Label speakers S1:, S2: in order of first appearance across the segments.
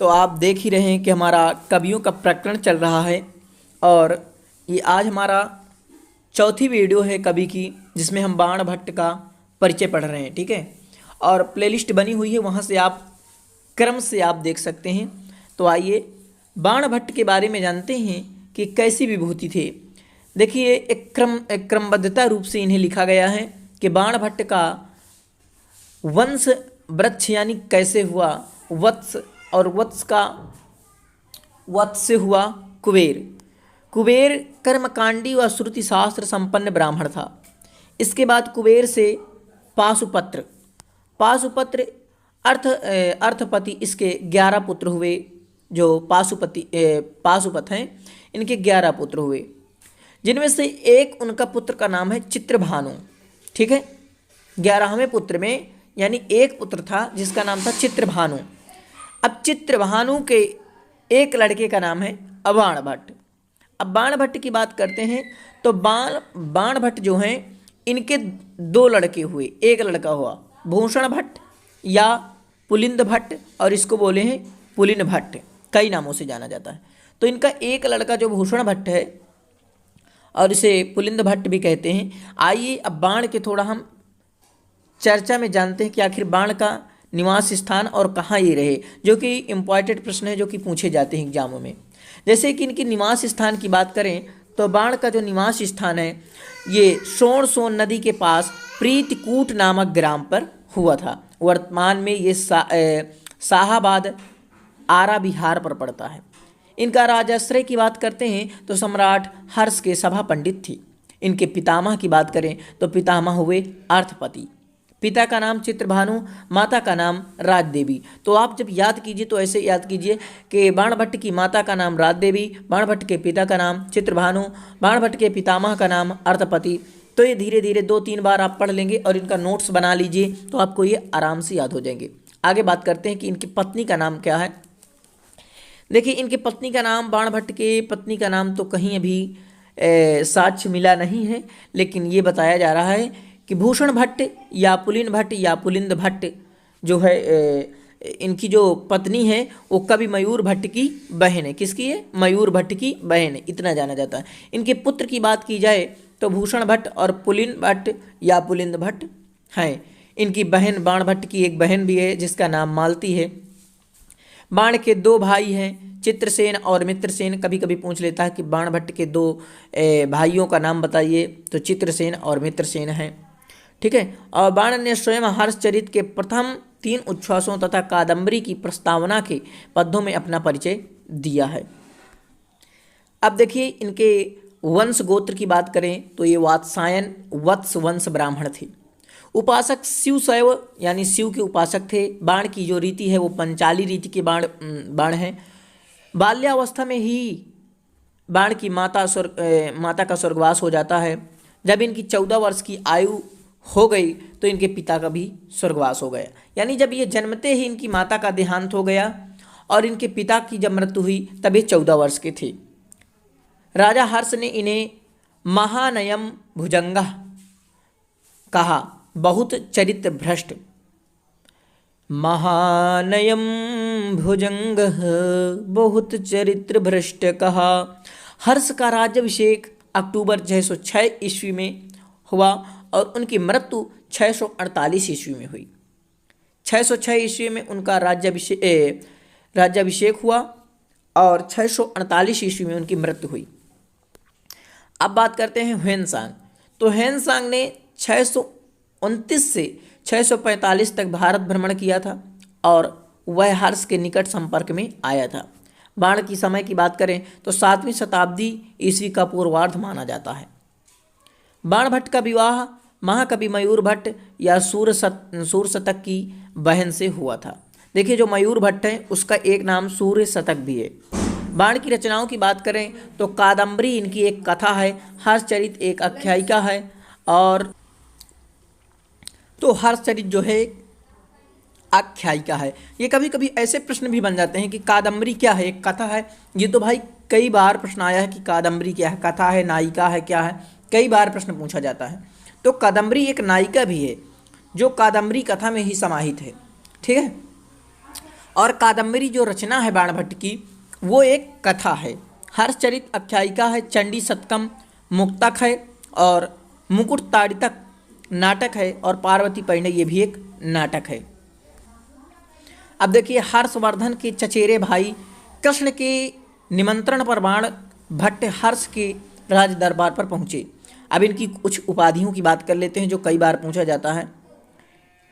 S1: तो आप देख ही रहे हैं कि हमारा कवियों का प्रकरण चल रहा है और ये आज हमारा चौथी वीडियो है कवि की, जिसमें हम बाण भट्ट का परिचय पढ़ रहे हैं। ठीक है, और प्लेलिस्ट बनी हुई है, वहाँ से आप क्रम से आप देख सकते हैं। तो आइए बाण भट्ट के बारे में जानते हैं कि कैसी विभूति थे। देखिए एक क्रमबद्धता रूप से इन्हें लिखा गया है कि बाण भट्ट का वंश वृक्ष यानी कैसे हुआ, वत्स, और वत्स का वत्स से हुआ कुबेर। कुबेर कर्मकांडी व श्रुति शास्त्र संपन्न ब्राह्मण था। इसके बाद कुबेर से पाशुपत्र, पाशुपत्र अर्थपति, इसके 11 पुत्र हुए। जो पाशुपत हैं, इनके 11 पुत्र हुए, जिनमें से एक उनका पुत्र का नाम है चित्रभानु। ठीक है, 11वें पुत्र में यानी एक पुत्र था जिसका नाम था चित्रभानु। अब चित्रभानु के एक लड़के का नाम है बाण भट्ट। अब बाण भट्ट की बात करते हैं तो बाण भट्ट जो हैं, इनके 2 लड़के हुए। एक लड़का हुआ भूषण भट्ट या पुलिंद भट्ट, और इसको बोले हैं पुलिन भट्ट, कई नामों से जाना जाता है। तो इनका एक लड़का जो भूषण भट्ट है और इसे पुलिंद भट्ट भी कहते हैं। आइए अब बाण के थोड़ा हम चर्चा में जानते हैं कि आखिर बाण का निवास स्थान और कहाँ ये रहे, जो कि इम्पॉर्टेंट प्रश्न है, जो कि पूछे जाते हैं एग्जामों में। जैसे कि इनके निवास स्थान की बात करें तो बाण का जो निवास स्थान है ये सोन नदी के पास प्रीतिकूट नामक ग्राम पर हुआ था। वर्तमान में ये शाहाबाद आरा बिहार पर पड़ता है। इनका राजाश्रय की बात करते हैं तो सम्राट हर्ष के सभा पंडित थी। इनके पितामह की बात करें तो पितामह हुए अर्थपति। पिता का नाम चित्रभानु, माता का नाम राज देवी। तो आप जब याद कीजिए तो ऐसे याद कीजिए कि बाण भट्ट की माता का नाम राज देवी, बाण भट्ट के पिता का नाम चित्रभानु, बाण भट्ट के पितामह का नाम अर्थपति। तो ये धीरे धीरे 2-3 बार आप पढ़ लेंगे और इनका नोट्स बना लीजिए तो आपको ये आराम से याद हो जाएंगे। आगे बात करते हैं कि इनकी पत्नी का नाम क्या है। देखिए इनकी पत्नी का नाम, बाण भट्ट के पत्नी का नाम तो कहीं अभी साक्ष्य मिला नहीं है, लेकिन ये बताया जा रहा है कि भूषण भट्ट या पुलिन भट्ट या पुलिंद भट्ट जो है, इनकी जो पत्नी है वो कवि मयूर भट्ट की बहन है। किसकी है? मयूर भट्ट की बहन है, इतना जाना जाता है। इनके पुत्र की बात की जाए तो भूषण भट्ट और पुलिन भट्ट या पुलिंद भट्ट हैं। इनकी बहन बाण भट्ट की एक बहन भी है जिसका नाम मालती है। बाण के 2 भाई हैं, चित्रसेन और मित्रसेन। कभी कभी पूछ लेता है कि बाण भट्ट के 2 भाइयों का नाम बताइए, तो चित्रसेन और मित्रसेन हैं। ठीक है, और बाण ने स्वयं हर्षचरित के प्रथम 3 उच्छ्वासों तथा कादम्बरी की प्रस्तावना के पद्यों में अपना परिचय दिया है। अब देखिए इनके वंश गोत्र की बात करें तो ये वात्सायन वत्स वंश ब्राह्मण थे। उपासक शिव शैव यानी शिव के उपासक थे। बाण की जो रीति है वो पंचाली रीति के बाण है। बाल्यावस्था में ही बाण की माता का स्वर्गवास हो जाता है। जब इनकी 14 वर्ष की आयु हो गई तो इनके पिता का भी स्वर्गवास हो गया। यानी जब ये जन्मते ही इनकी माता का देहांत हो गया और इनके पिता की जब मृत्यु हुई तब ये 14 वर्ष के थे। राजा हर्ष ने इन्हें महानयम भुजंगा कहा, बहुत चरित्र भ्रष्ट। महानयम भुजंग बहुत चरित्र भ्रष्ट कहा। हर्ष का राज्याभिषेक अक्टूबर 606 ईस्वी में हुआ और उनकी मृत्यु 648 ईस्वी में हुई। 606 ईस्वी में उनका राज्याभिषेक हुआ और 648 ईस्वी में उनकी मृत्यु हुई। अब बात करते हैं ह्वेनसांग। तो ह्वेनसांग ने 629 से 645 तक भारत भ्रमण किया था और वह हर्ष के निकट संपर्क में आया था। बाण की समय की बात करें तो 7वीं शताब्दी ईस्वी का पूर्वार्ध माना जाता है। बाण भट्ट का विवाह महाकवि मयूर भट्ट या सूर्य शतक की बहन से हुआ था। देखिए जो मयूर भट्ट है उसका एक नाम सूर्य शतक भी है। बाण की रचनाओं की बात करें तो कादम्बरी इनकी एक कथा है, हर्षचरित एक आख्यायिका है, और तो हर्षचरित जो है आख्यायिका है। ये कभी कभी ऐसे प्रश्न भी बन जाते हैं कि कादम्बरी क्या है, एक कथा है। ये तो भाई कई बार प्रश्न आया है कि कादम्बरी क्या है, कथा है, नायिका है, क्या है, कई बार प्रश्न पूछा जाता है। तो कादम्बरी एक नायिका भी है जो कादम्बरी कथा में ही समाहित है। ठीक है, और कादम्बरी जो रचना है बाणभट्ट की वो एक कथा है। हर्षचरित आख्यायिका है, चंडी शतकम मुक्तक है और मुकुट ताड़ितक नाटक है और पार्वती परिणय ये भी एक नाटक है। अब देखिए, हर्षवर्धन के चचेरे भाई कृष्ण के निमंत्रण पर बाणभट्ट हर्ष के राज दरबार पर पहुँचे। अब इनकी कुछ उपाधियों की बात कर लेते हैं जो कई बार पूछा जाता है।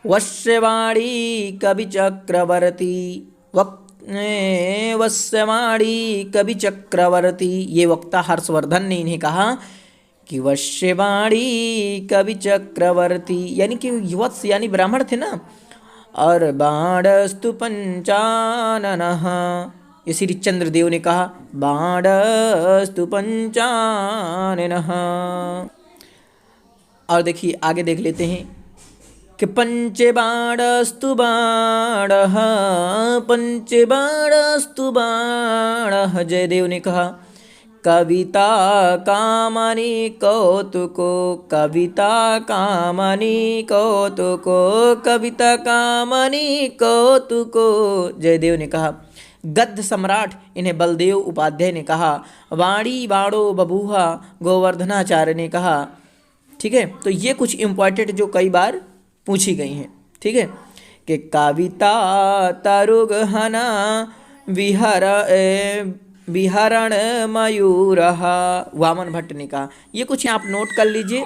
S1: वश्यवाणी कवि चक्रवर्ती, वश्यवाणी कवि चक्रवर्ती, ये वक्ता हर्षवर्धन ने इन्हें कहा कि वश्यवाणी कवि चक्रवर्ती, यानी कि वत्स यानी ब्राह्मण थे ना, और बाणस्तु पंचाननः, ये श्री चंद्रदेव ने कहा बाणस्तु पंचाननः। और देखिए आगे देख लेते हैं कि पंचबाणस्तु बाणः, पंचबाणस्तु बाणः, जयदेव ने कहा कविता कामनी कौतुको, कविता कामनी कौतुको, कविता कामनी कौतुको, जयदेव ने कहा। गद्य सम्राट इन्हें बलदेव उपाध्याय ने कहा। वाणी बाणो बबूहा, गोवर्धनाचार्य ने कहा। ठीक है, तो ये कुछ इम्पॉर्टेंट जो कई बार पूछी गई हैं। ठीक है, कि कविता तरुगहना विहरण मयूरः, वामन भट्ट ने कहा। ये कुछ आप नोट कर लीजिए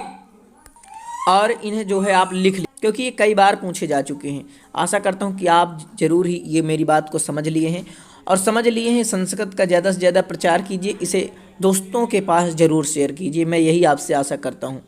S1: और इन्हें जो है आप लिख लीजिए, क्योंकि ये कई बार पूछे जा चुके हैं। आशा करता हूँ कि आप ज़रूर ही ये मेरी बात को समझ लिए हैं और समझ लिए हैं। संस्कृत का ज़्यादा से ज़्यादा प्रचार कीजिए, इसे दोस्तों के पास ज़रूर शेयर कीजिए, मैं यही आपसे आशा करता हूँ।